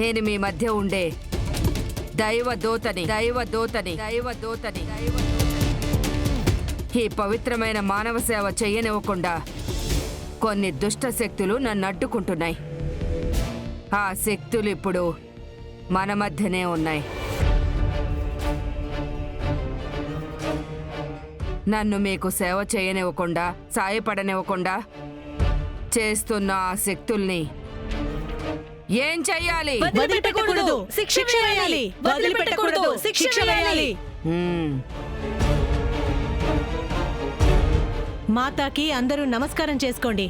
నేను మీ మధ్య ఉండే దైవదూతని. దైవదూతని. దైవదూతని. ఈ పవిత్రమైన మానవ సేవ చెయ్యనివ్వకుండా కొన్ని దుష్ట శక్తులు నన్ను అడ్డుకుంటున్నాయి. ఆ శక్తులు ఇప్పుడు మన మధ్యనే ఉన్నాయి. నన్ను మీకు సేవ చేయనివ్వకుండా, సాయపడనివ్వకుండా చేస్తున్న ఆ శక్తుల్ని ఏం చెయ్యాలి? వదిలిపెట్టకూడదు, శిక్ష వేయాలి. వదిలిపెట్టకూడదు, శిక్ష వేయాలి. మాతాకి అందరూ నమస్కారం చేసుకోండి.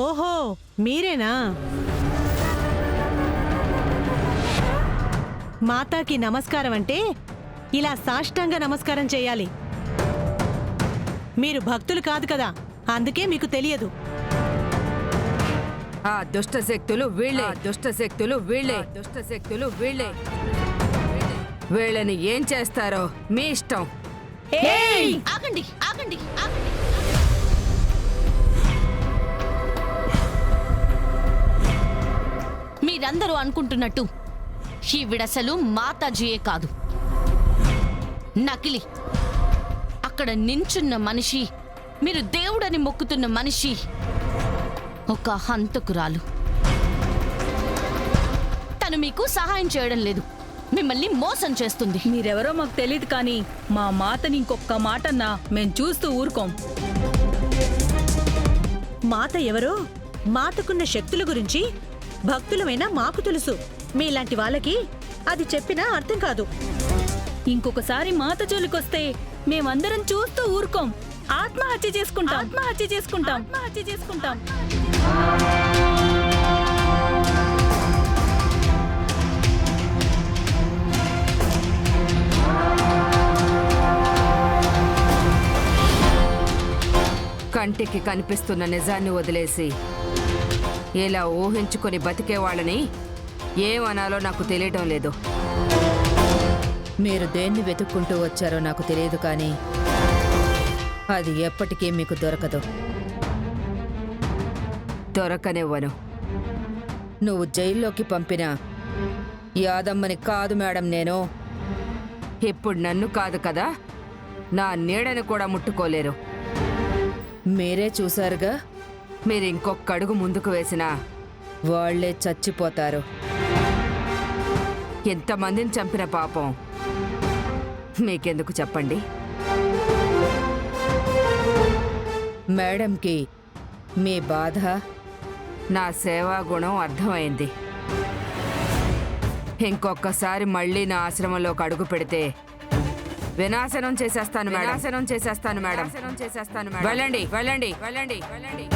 ఓహో, మీరేనా? మాతాకి నమస్కారం అంటే ఇలా సాష్టాంగ నమస్కారం చేయాలి. మీరు భక్తులు కాదు కదా, అందుకే మీకు తెలియదు. ఆ దుష్ట శక్తులు వీళ్ళే. దుష్ట శక్తులు వీళ్ళే. దుష్ట శక్తులు వీళ్ళే. వీళ్ళని ఏం చేస్తారో మీ ఇష్టం. ఆగండి, ఆగండి, ఆగండి. మీరందరూ అనుకుంటున్నట్టు ఈవిడసలు మాతాజీయే కాదు, నకిలీ. అక్కడ నించున్న మనిషి, మీరు దేవుడని మొక్కుతున్న మనిషి ఒక హంతకురాలు. తను మీకు సహాయం చేయడం లేదు, మిమ్మల్ని మోసం చేస్తుంది. మీరెవరో మాకు తెలియదు, కానీ మా మాతని ఇంకొక మాటన్నా మేం చూస్తూ ఊరుకోం. మాత ఎవరో, మాతకున్న శక్తుల గురించి భక్తులమైనా మాకు తెలుసు. మీలాంటి వాళ్ళకి అది చెప్పినా అర్థం కాదు. ఇంకొకసారి మాత జోలికొస్తే మేమందరం చూస్తూ ఊరుకోం. ఆత్మహత్య చేసుకుంటాం. ఆత్మహత్య చేసుకుంటాం. ఆత్మహత్య చేసుకుంటాం. కంటికి కనిపిస్తున్న నిజాన్ని వదిలేసి ఇలా ఊహించుకొని బతికే వాళ్ళని ఏమనాలో నాకు తెలియటం లేదు. మీరు దేన్ని వెతుక్కుంటూ వచ్చారో నాకు తెలియదు, కానీ అది ఎప్పటికీ మీకు దొరకదు. దొరకనివ్వను. నువ్వు జైల్లోకి పంపిన యాదమ్మని కాదు మేడం నేను. ఇప్పుడు నన్ను కాదు కదా, నా నీడని కూడా ముట్టుకోలేరు. మీరే చూశారుగా, మీరు ఇంకొక అడుగు ముందుకు వేసినా వాళ్లే చచ్చిపోతారు. ఎంతమందిని చంపిన పాపం మీకెందుకు చెప్పండి? మేడంకి మీ బాధ, నా సేవా గుణం అర్థమైంది. ఇంకొకసారి మళ్ళీ నా ఆశ్రమంలోకి అడుగు పెడితే వినాశనం చేసేస్తాను మేడం. వినాశనం చేసేస్తాను మేడం. వెళ్ళండి, వెళ్ళండి, వెళ్ళండి, వెళ్ళండి.